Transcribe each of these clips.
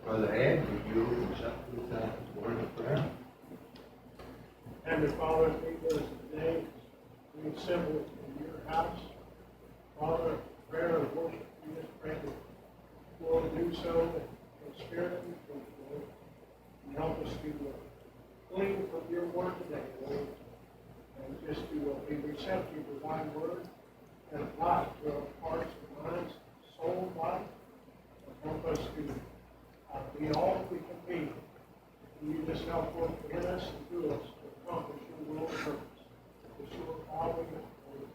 Brother Ed, would you open us up with a word of prayer? Heavenly Father, lead us today. We assemble in your house. Father, prayer and worship, we just pray that you will do so in spirit and truth, Lord. And help us to glean from your word today, Lord. And just to be receptive to thy word and apply it to our hearts and minds, soul, body. And help us to be all that we can be. And you just help work in us and through us to accomplish your will and purpose. It's your power and glory.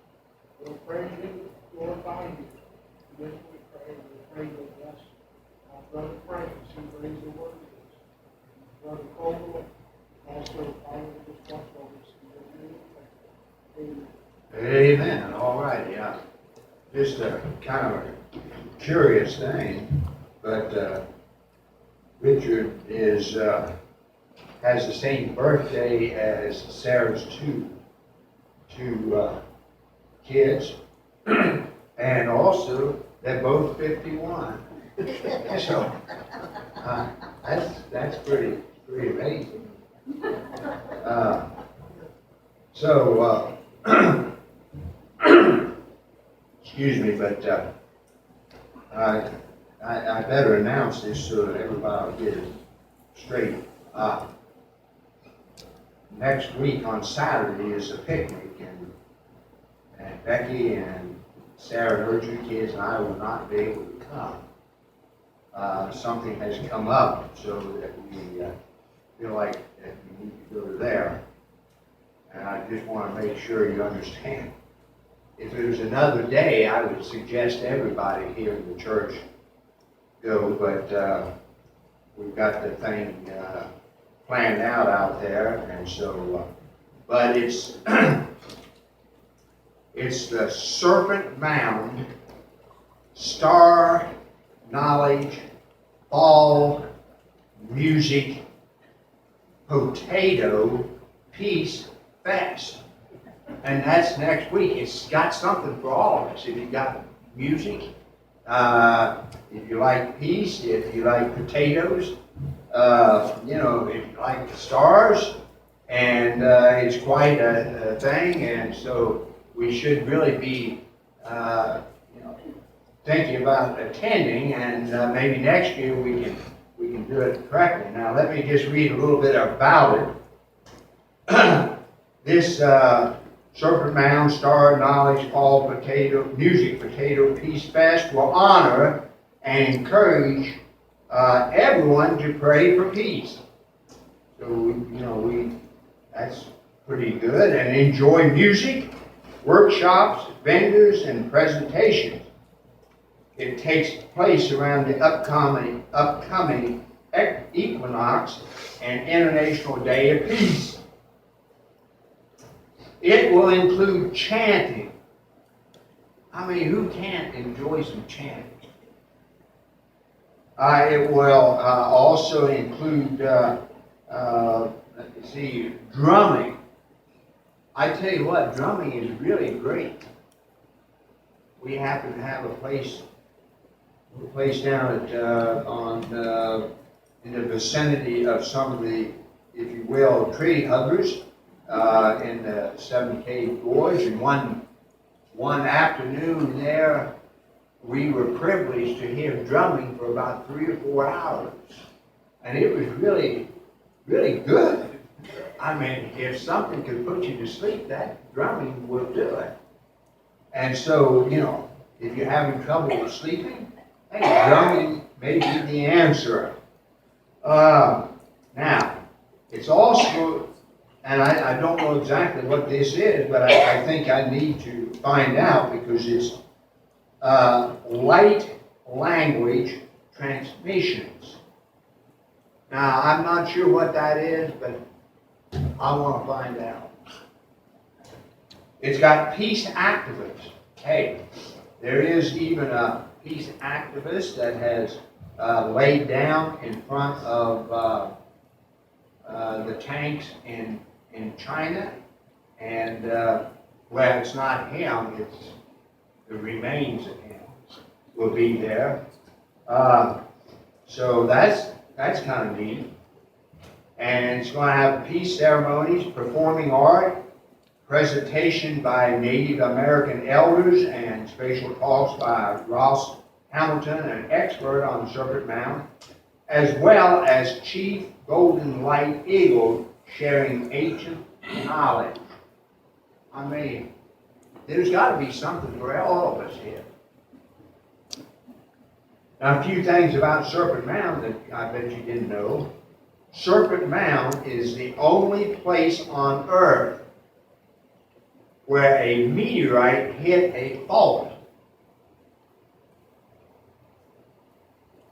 We'll praise you, glorify you. And this we pray, and we pray to bless our brother Frank as he brings the word to us. Brother Coleman, also Father, we just watch over us. Amen. Amen. All right, yeah. Just a kind of a curious thing, but Richard has the same birthday as Sarah's two kids, and also they're both 51. So that's pretty amazing. Excuse me, but I better announce this so that everybody will get it straight. Next week on Saturday is a picnic, and Becky and Sarah, her two kids, and I will not be able to come. Something has come up so that we feel like that we need to go there. And I just want to make sure you understand. If it was another day, I would suggest everybody here in the church go, but we've got the thing planned out there, and so, but it's it's the Serpent Mound Star Knowledge Fall Music Potato Peace Fest. And that's next week. It's got something for all of us. If you got music, if you like peace, if you like potatoes, if you like the stars, and it's quite a thing. And so we should really be, thinking about attending, and maybe next year we can do it correctly. Now let me just read a little bit about it. This Serpent Mound Star Knowledge Fall Music Potato Peace Fest will honor and encourage everyone to pray for peace. So that's pretty good, and enjoy music, workshops, vendors, and presentations. It takes place around the upcoming equinox and International Day of Peace. It will include chanting. I mean, who can't enjoy some chanting? It will also include, drumming. I tell you what, drumming is really great. We happen to have a place down at in the vicinity of some of the, if you will, tree huggers. In the 7 Cave Gorge, and one afternoon there, we were privileged to hear drumming for about 3 or 4 hours, and it was really, really good. I mean, if something could put you to sleep, that drumming will do it. And so, if you're having trouble with sleeping, hey, drumming may be the answer. Now, it's also, and I don't know exactly what this is, but I think I need to find out, because it's light language transmissions. Now, I'm not sure what that is, but I want to find out. It's got peace activists. Hey, there is even a peace activist that has laid down in front of the tanks in China, and well, it's not him, it's the remains of him. will be there. So that's kind of neat. And it's going to have peace ceremonies, performing art, presentation by Native American elders, and special talks by Ross Hamilton, an expert on Serpent Mound, as well as Chief Golden Light Eagle sharing ancient knowledge. I mean, there's got to be something for all of us here. Now, a few things about Serpent Mound that I bet you didn't know. Serpent Mound is the only place on Earth where a meteorite hit a fault.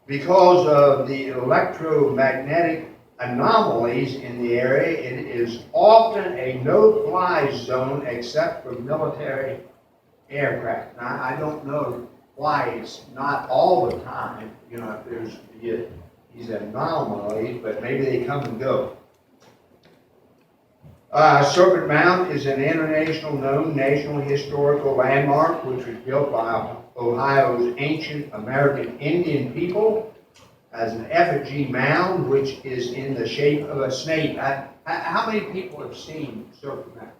Because of the electromagnetic anomalies in the area, it is often a no-fly zone except for military aircraft. Now, I don't know why it's not all the time, you know, if there's these anomalies, but maybe they come and go. Serpent Mound is an international known national historical landmark which was built by Ohio's ancient American Indian people as an effigy mound which is in the shape of a snake. How many people have seen Serpent Mound?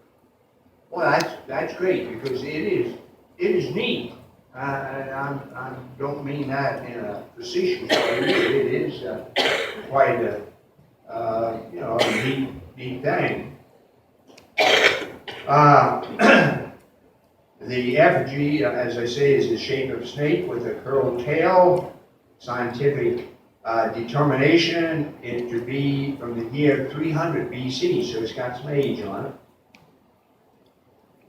Well, that's great because it is neat. I don't mean that in a facetious way. It is quite a neat thing. The effigy, as I say, is the shape of a snake with a curled tail. Scientific determination it to be from the year 300 BC, so it's got some age on it.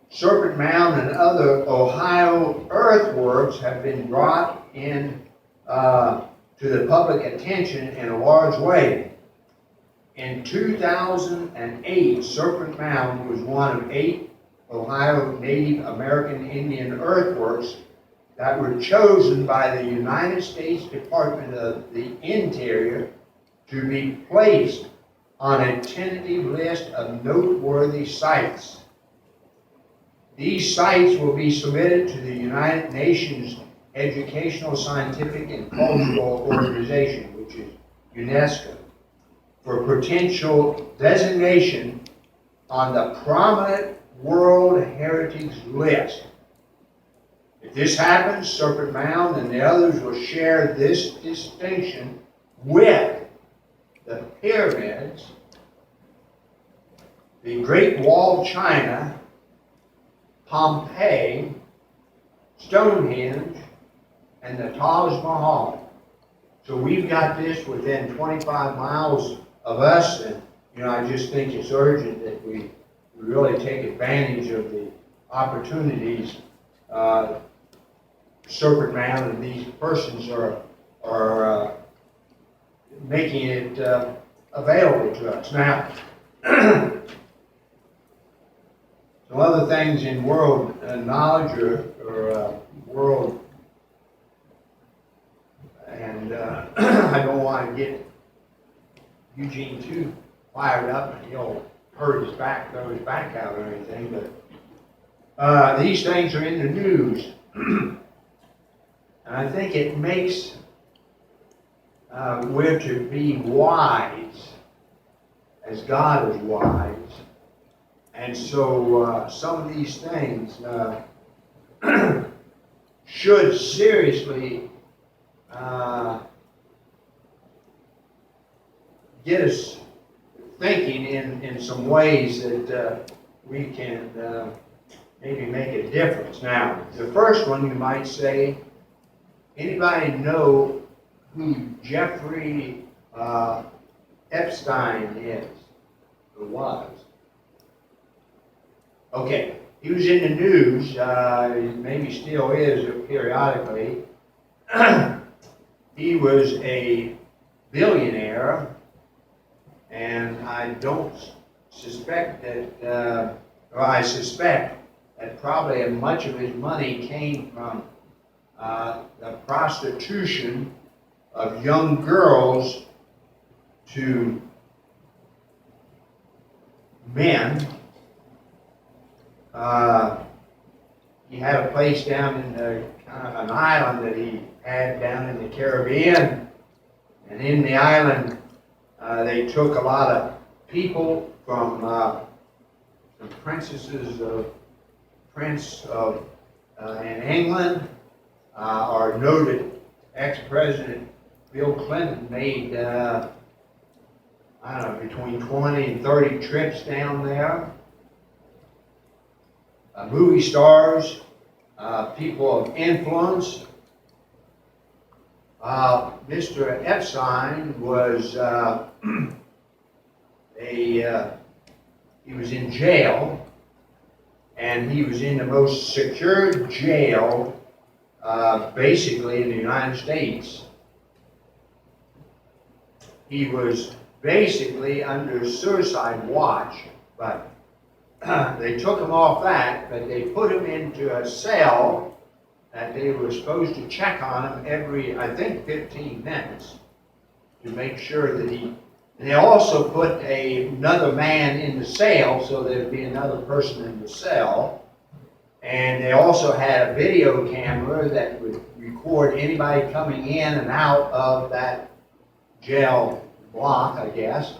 Serpent Mound and other Ohio earthworks have been brought in to the public attention in a large way. In 2008, Serpent Mound was one of 8 Ohio Native American Indian earthworks that were chosen by the United States Department of the Interior to be placed on a tentative list of noteworthy sites. These sites will be submitted to the United Nations Educational, Scientific, and Cultural Organization, which is UNESCO, for potential designation on the prominent World Heritage List. If this happens, Serpent Mound and the others will share this distinction with the pyramids, the Great Wall of China, Pompeii, Stonehenge, and the Taj Mahal. So we've got this within 25 miles of us, and I just think it's urgent that we really take advantage of the opportunities Serpent Mound and these persons are making it available to us. Now, some other things in world knowledge or world, and I don't want to get Eugene too fired up and he'll hurt his back, throw his back out or anything, but these things are in the news. And I think it makes we're to be wise as God is wise. And so some of these things should seriously get us thinking in some ways that we can maybe make a difference. Now, the first one you might say, anybody know who Jeffrey Epstein is, or was? Okay, he was in the news, maybe still is periodically. He was a billionaire, and I don't suspect that, or I suspect that probably much of his money came from the prostitution of young girls to men. He had a place down in an island that he had down in the Caribbean. And in the island, they took a lot of people from the Prince of in England. Our noted ex-president Bill Clinton made, I don't know, between 20 and 30 trips down there. Movie stars, people of influence. Mr. Epstein was he was in jail, and he was in the most secure jail, basically in the United States. He was basically under suicide watch, but they took him off that, but they put him into a cell that they were supposed to check on him every, I think, 15 minutes to make sure that he, and they also put another man in the cell, so there'd be another person in the cell. And they also had a video camera that would record anybody coming in and out of that jail block, I guess.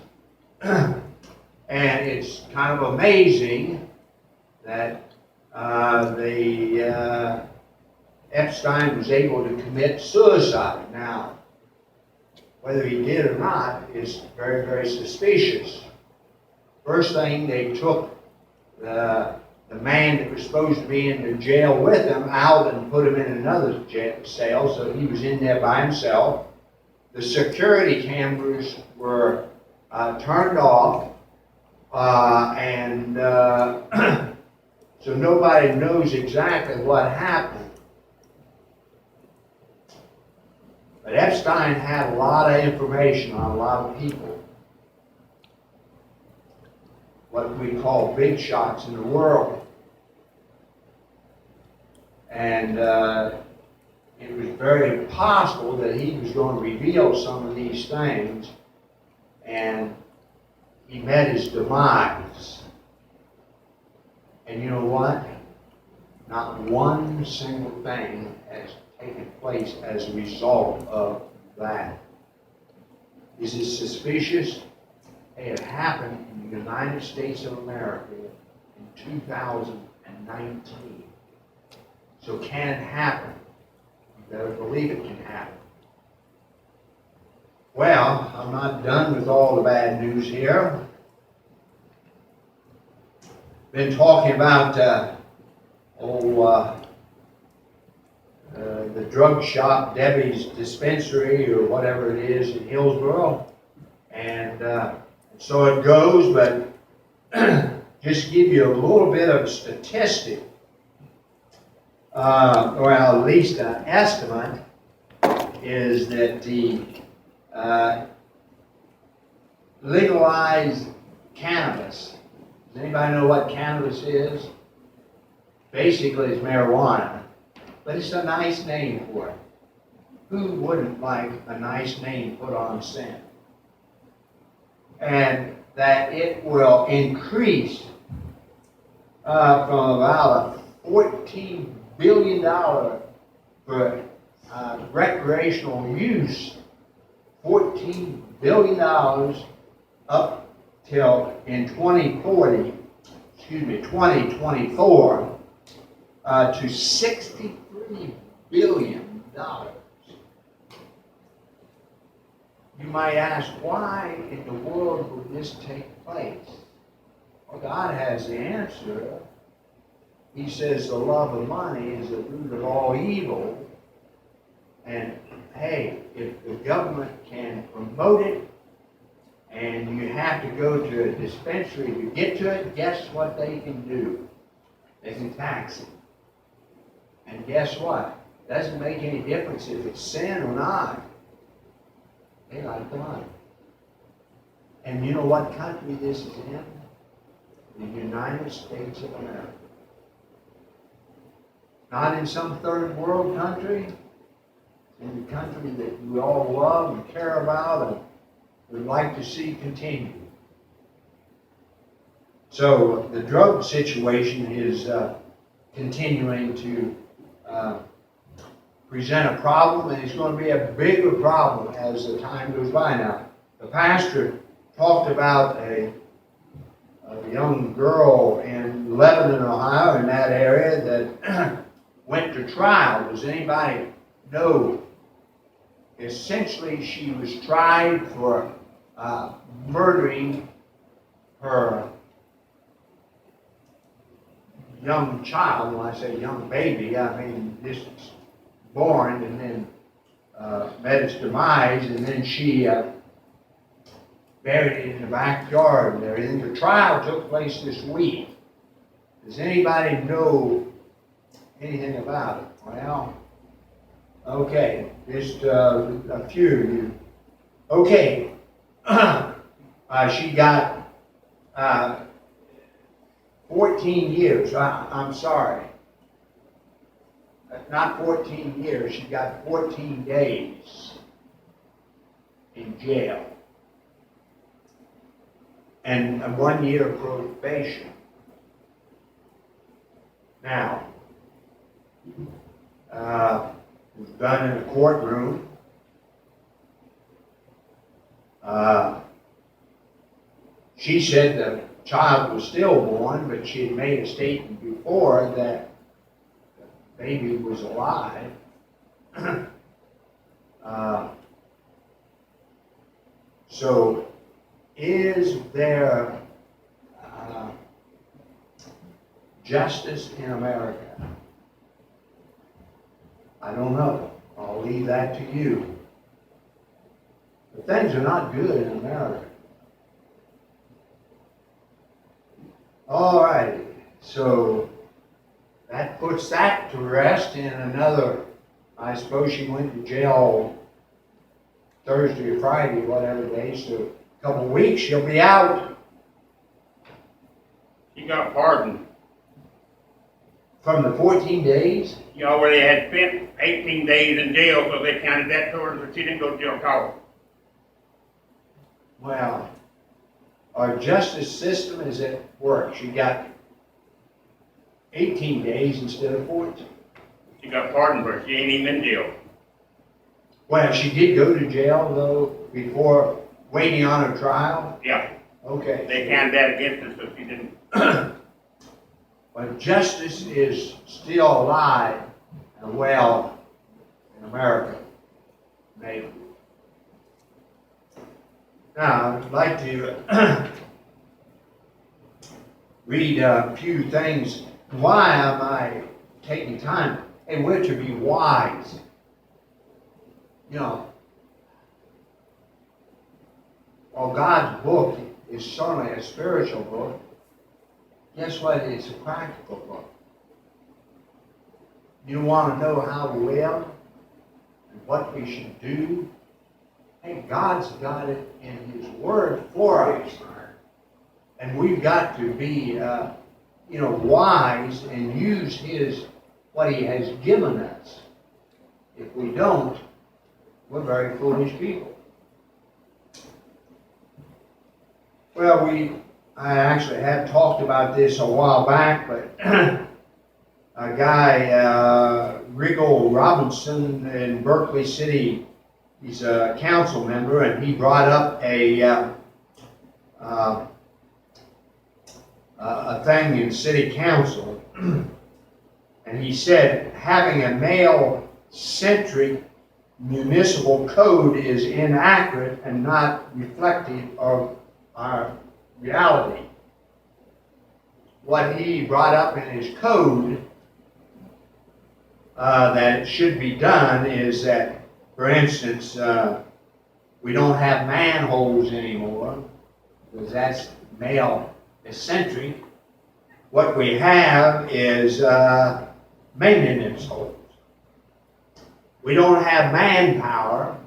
And it's kind of amazing that Epstein was able to commit suicide. Now, whether he did or not is very, very suspicious. First thing, they took the man that was supposed to be in the jail with him out and put him in another cell, so he was in there by himself. The security cameras were turned off, and so nobody knows exactly what happened. But Epstein had a lot of information on a lot of people, what we call big shots in the world. And it was very possible that he was going to reveal some of these things, and he met his demise. And you know what? Not one single thing has taken place as a result of that. Is it suspicious? Hey, it happened in the United States of America in 2019. So can it happen? You better believe it can happen. Well, I'm not done with all the bad news here. Been talking about the drug shop, Debbie's Dispensary, or whatever it is in Hillsboro. And so it goes, but just give you a little bit of statistic, or at least an estimate, is that the legalized cannabis. Does anybody know what cannabis is? Basically, it's marijuana, but it's a nice name for it. Who wouldn't like a nice name put on sin? And that it will increase from about a $14 billion for recreational use, $14 billion up till in 2024, to $63 billion. You might ask, why in the world would this take place? Well, God has the answer. He says the love of money is the root of all evil. And hey, if the government can promote it, and you have to go to a dispensary to get to it, guess what they can do? They can tax it. And guess what? It doesn't make any difference if it's sin or not. They like the money. And you know what country this is in? The United States of America. Not in some third world country. In the country that we all love and care about and would like to see continue. So the drug situation is continuing to present a problem, and it's going to be a bigger problem as the time goes by. Now, the pastor talked about a young girl in Lebanon, Ohio, in that area that went to trial. Does anybody know? Essentially, she was tried for murdering her young child. When I say young baby, I mean this is born and then met its demise, and then she buried it in the backyard and everything. The trial took place this week. Does anybody know anything about it? Well, okay, just a few of you. Okay, she got 14 years. I'm sorry. Not 14 years. She got 14 days in jail. And a 1 year probation. Now, it was done in a courtroom. She said the child was stillborn, but she had made a statement before that the baby was alive. So, is there justice in America? I don't know. I'll leave that to you. But things are not good in America. All right, so that puts that to rest in another, I suppose she went to jail Thursday or Friday, whatever day, so a couple of weeks she'll be out. She got pardoned. From the 14 days? You know, where they had spent 18 days in jail, so they counted that towards her. She didn't go to jail at all. Well, our justice system is at work. She got 18 days instead of 14. She got pardoned, but she ain't even in jail. Well, she did go to jail, though, before waiting on her trial? Yeah. Okay. They counted that against her, so she didn't. But justice is still alive and well in America, maybe. Now, I'd like to read a few things. Why am I taking time? And we're to be wise. You know, while God's book is certainly a spiritual book, guess what? It's a practical book. You want to know how to live and what we should do? Hey, God's got it in His Word for us. And we've got to be, wise and use what He has given us. If we don't, we're very foolish people. Well, I actually have talked about this a while back, but a guy, Riggle Robinson in Berkeley City, he's a council member, and he brought up a thing in city council, and he said having a male-centric municipal code is inaccurate and not reflective of our reality. What he brought up in his code that should be done is that, for instance, we don't have manholes anymore because that's male-centric. What we have is maintenance holes. We don't have manpower.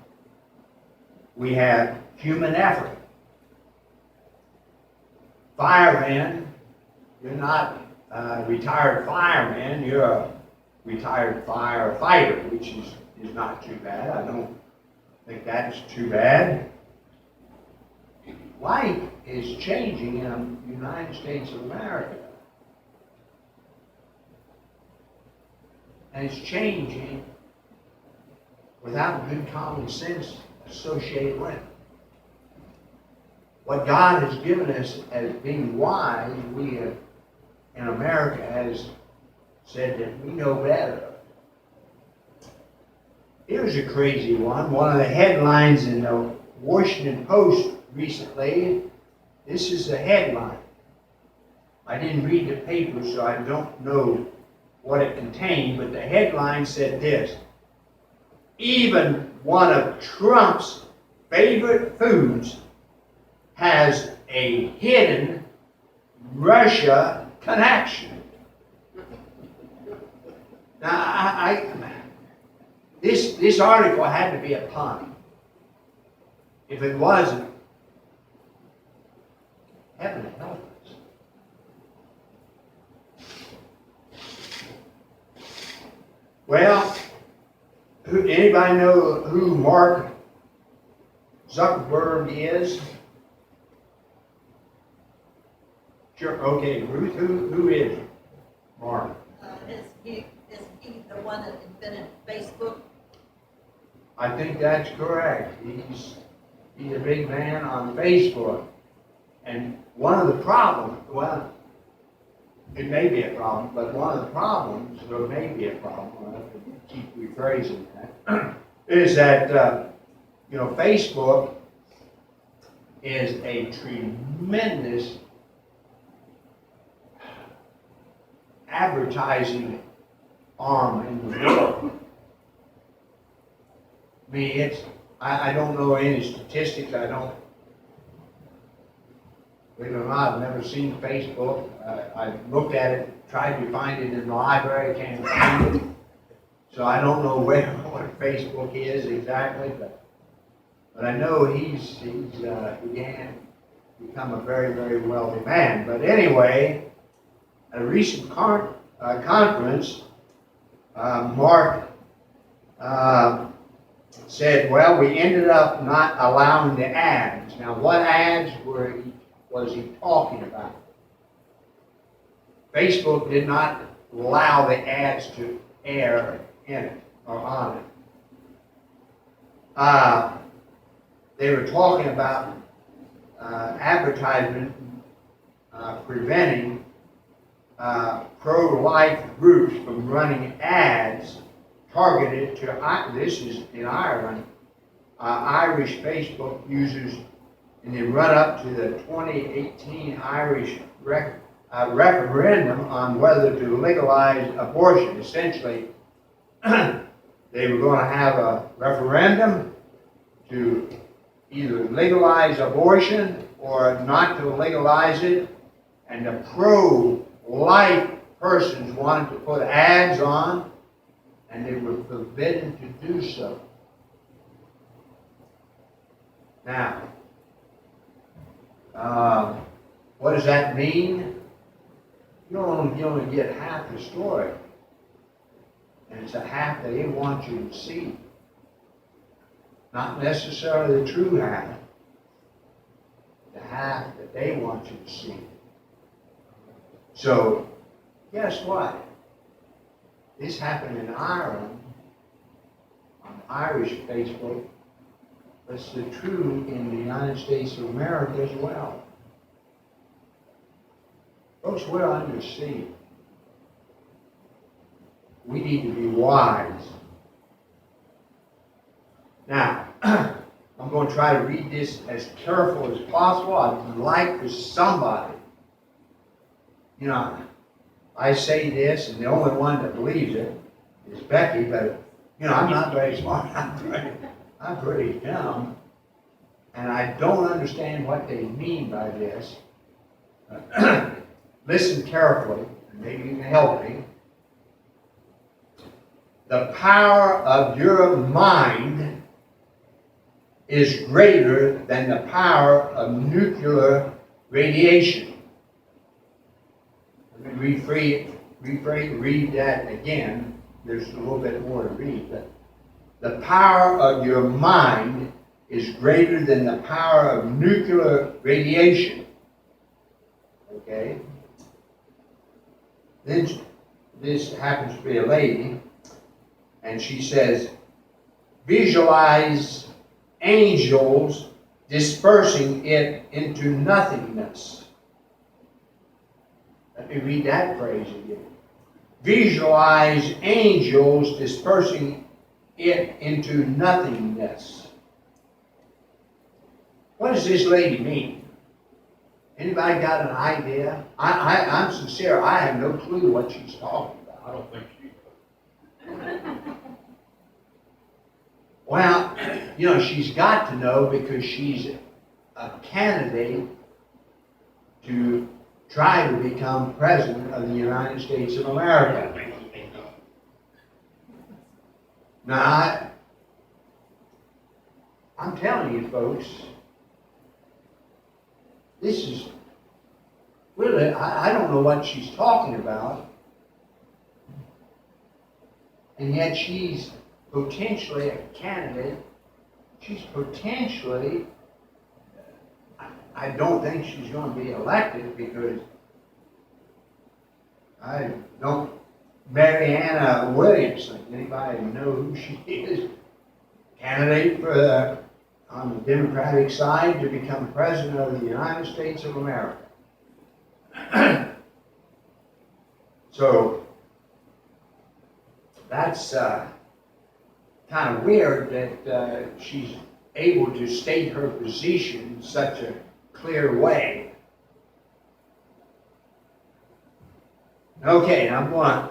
We have human effort. Firemen, you're not a retired fireman, you're a retired firefighter, which is not too bad. I don't think that's too bad. Life is changing in the United States of America. And it's changing without good common sense associated with it. What God has given us as being wise, we have, in America, has said that we know better. Here's a crazy one. One of the headlines in the Washington Post recently, this is the headline. I didn't read the paper, so I don't know what it contained, but the headline said this: even one of Trump's favorite foods has a hidden Russia connection. Now, this article had to be a pun. If it wasn't, heaven help us. Well, anybody know who Mark Zuckerberg is? Sure. Okay, Ruth. Who is Mark? Is he the one that invented Facebook? I think that's correct. He's a big man on Facebook. And one of the problems, well, it may be a problem, but one of the problems, or may be a problem, I'll have to keep rephrasing that, is that, Facebook is a tremendous advertising arm in the world. I mean, I don't know any statistics. Believe it or not, I've never seen Facebook. I've looked at it, tried to find it in the library, can't find it. So I don't know what Facebook is exactly, but I know he's began to become a very, very wealthy man. But anyway, at a recent conference, Mark said, well, we ended up not allowing the ads. Now, what ads was he talking about? Facebook did not allow the ads to air in it or on it. They were talking about advertisement preventing pro-life groups from running ads targeted to, this is in Ireland, Irish Facebook users in the run-up to the 2018 Irish referendum on whether to legalize abortion. Essentially, they were going to have a referendum to either legalize abortion or not to legalize it, and the pro-life persons wanted to put ads on, and they were forbidden to do so. Now, what does that mean? You only get half the story, and it's a half that they want you to see. Not necessarily the true half, the half that they want you to see. So, guess what? This happened in Ireland, on Irish Facebook. That's the true in the United States of America as well. Folks, we're under siege. We need to be wise. Now, I'm going to try to read this as careful as possible. I'd like for somebody, I say this, and the only one that believes it is Becky, but, I'm not very smart. I'm pretty dumb, and I don't understand what they mean by this. Listen carefully, and maybe you can help me. The power of your mind is greater than the power of nuclear radiation. Let me read that again. There's a little bit more to read, but the power of your mind is greater than the power of nuclear radiation. Okay? Then this happens to be a lady, and she says, visualize angels dispersing it into nothingness. Let me read that phrase again. Visualize angels dispersing it into nothingness. What does this lady mean? Anybody got an idea? I'm sincere, I have no clue what she's talking about. I don't think she Well, you know, she's got to know because she's a candidate to try to become President of the United States of America. Now, I'm telling you folks, this is really, I don't know what she's talking about, and yet she's potentially a candidate. She's potentially, I don't think she's going to be elected because I don't, Marianna Williamson, anybody know who she is? Candidate for the, on the Democratic side to become President of the United States of America. So that's kind of weird that she's able to state her position in such a clear way. Okay, I'm going.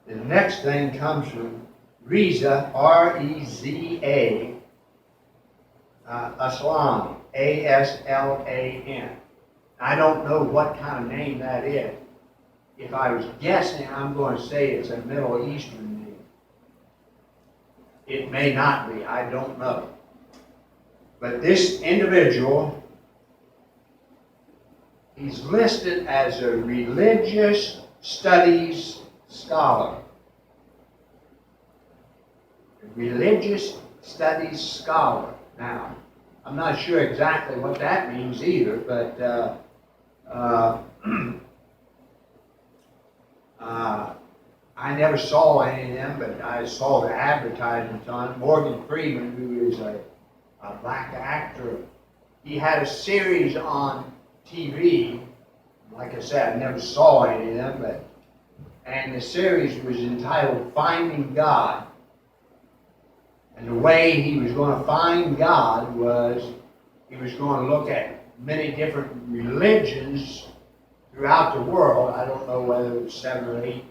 The next thing comes from Reza, R-E-Z-A, Aslan, A-S-L-A-N. I don't know what kind of name that is. If I was guessing, I'm going to say it's a Middle Eastern name. It may not be, I don't know. But this individual, he's listed as a religious studies scholar. A religious studies scholar. Now, I'm not sure exactly what that means either, but I never saw any of them, but I saw the advertisements on it. Morgan Freeman, who is a black actor, he had a series on TV. Like I said, I never saw any of them, and the series was entitled Finding God. And the way he was going to find God was he was going to look at many different religions throughout the world. I don't know whether it was 7 or 8,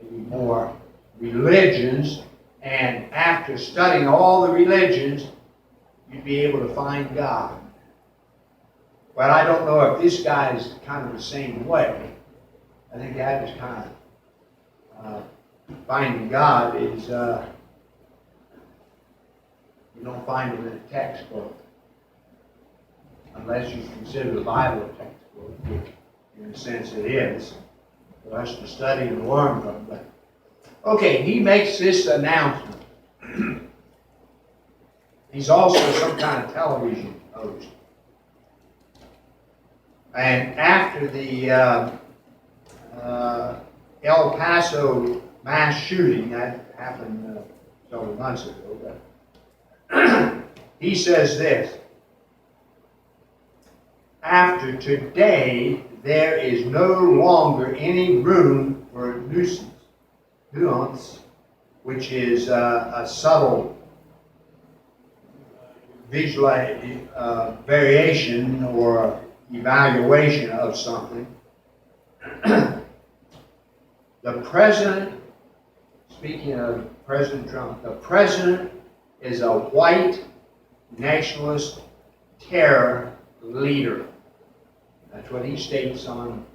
maybe more religions. And after studying all the religions, you'd be able to find God. But I don't know if this guy is kind of the same way. I think that is kind of finding God is you don't find it in a textbook unless you consider the Bible a textbook, which in a sense it is for us to study and learn from. But okay, he makes this announcement. He's also some kind of television host. And after the El Paso mass shooting that happened several months ago, but he says this: after today, there is no longer any room for nuance, which is a subtle visual variation or evaluation of something. The president, speaking of President Trump, the president is a white nationalist terror leader. That's what he states on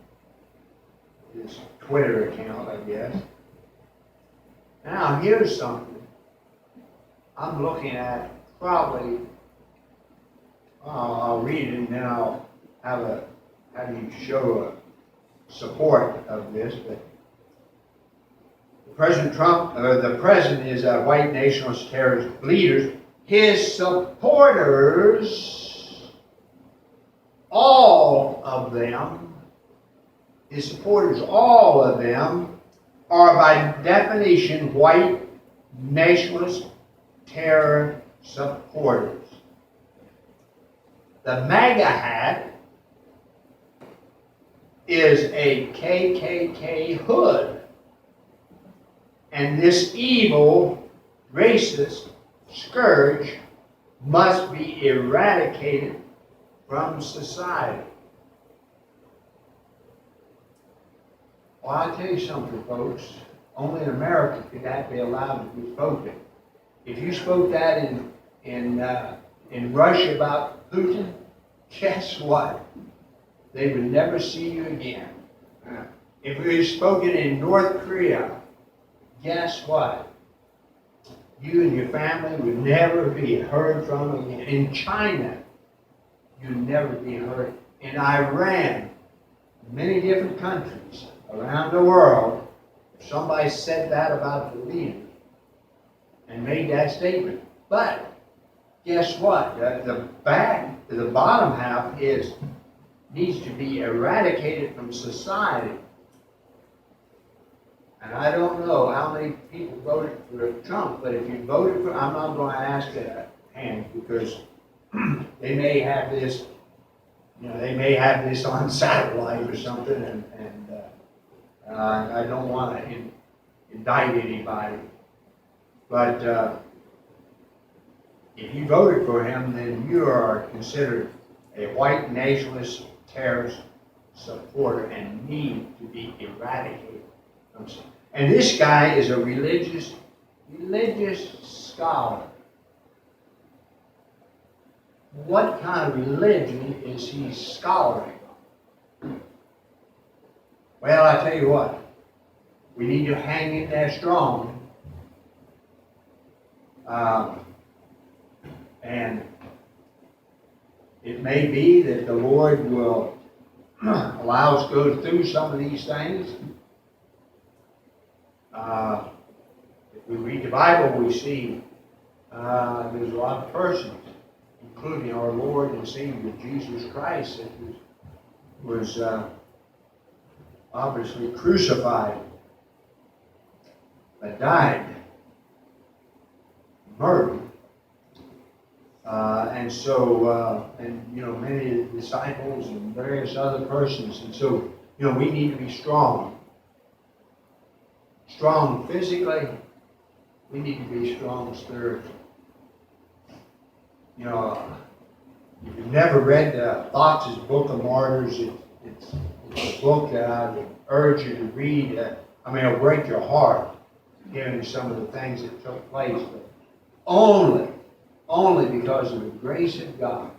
his Twitter account, I guess. Now, here's something I'm looking at. Probably, I'll read it and then I'll have you show a support of this. But President Trump, the president is a white nationalist terrorist leader. His supporters, all of them, are by definition white nationalist terror supporters. The MAGA hat is a KKK hood. And this evil, racist scourge must be eradicated from society. Well, I'll tell you something, folks. Only in America could that be allowed to be spoken. If you spoke that in Russia about Putin, guess what? They would never see you again. If it was spoken in North Korea, guess what? You and your family would never be heard from again. In China, you'd never be heard. In Iran, many different countries around the world, if somebody said that about the leader and made that statement. But guess what? The bottom half needs to be eradicated from society. And I don't know how many people voted for Trump, but if you voted for, I'm not going to ask a hand because they may have this, they may have this on satellite or something, and I don't want to indict anybody. But if you voted for him, then you are considered a white nationalist terrorist supporter and need to be eradicated. And this guy is a religious scholar. What kind of religion is he scholaring? Well, I tell you what, we need to hang in there strong. And it may be that the Lord will allow us to go through some of these things. If we read the Bible, we see there's a lot of persons, including our Lord and Savior Jesus Christ, that was obviously crucified, but died, murdered. And many of the disciples and various other persons. And so, we need to be strong. Strong physically, we need to be strong spiritually. If you've never read Fox's Book of Martyrs, it's a book that I would urge you to read. It'll break your heart, given some of the things that took place. But only because of the grace of God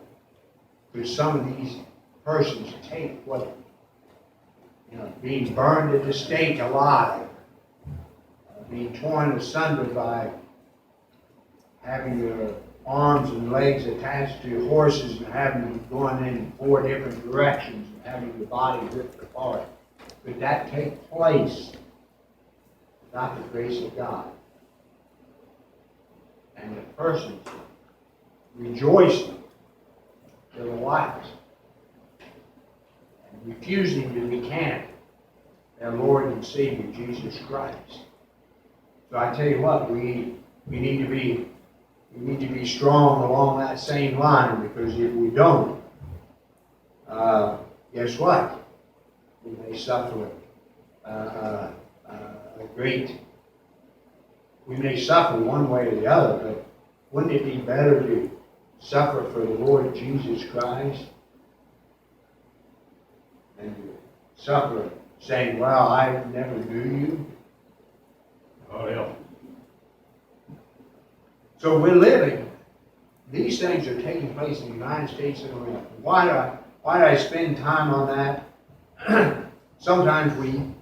could some of these persons take what, being burned at the stake alive, being torn asunder by having your arms and legs attached to your horses and having them going in 4 different directions and having your body ripped apart. Could that take place without the grace of God? And the persons rejoicing to the lives and refusing to recant their Lord and Savior Jesus Christ. So I tell you what, we need to be strong along that same line, because if we don't, guess what? We may suffer we may suffer one way or the other, but wouldn't it be better to suffer for the Lord Jesus Christ than to suffer saying, well, I never knew you? Oh, yeah. So we're living. These things are taking place in the United States of America. Why do I spend time on that? Sometimes we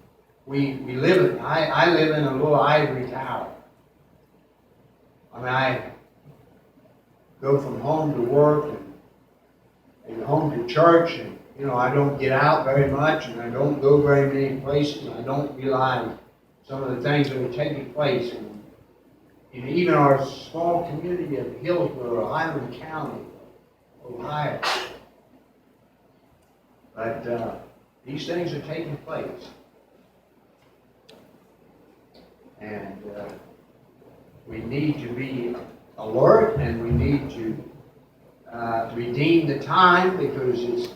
live. I live in a little ivory tower. I go from home to work and home to church, and I don't get out very much, and I don't go very many places. I don't realize some of the things that are taking place in even our small community of Hillsborough, Highland County, Ohio. But these things are taking place. And we need to be alert and we need to redeem the time because it's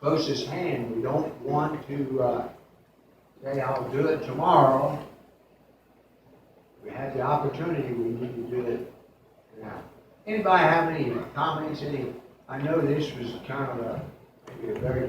closest hand. We don't want to say, I'll do it tomorrow. We have the opportunity, we need to do it now. Anybody have any comments? I know this was kind of maybe a very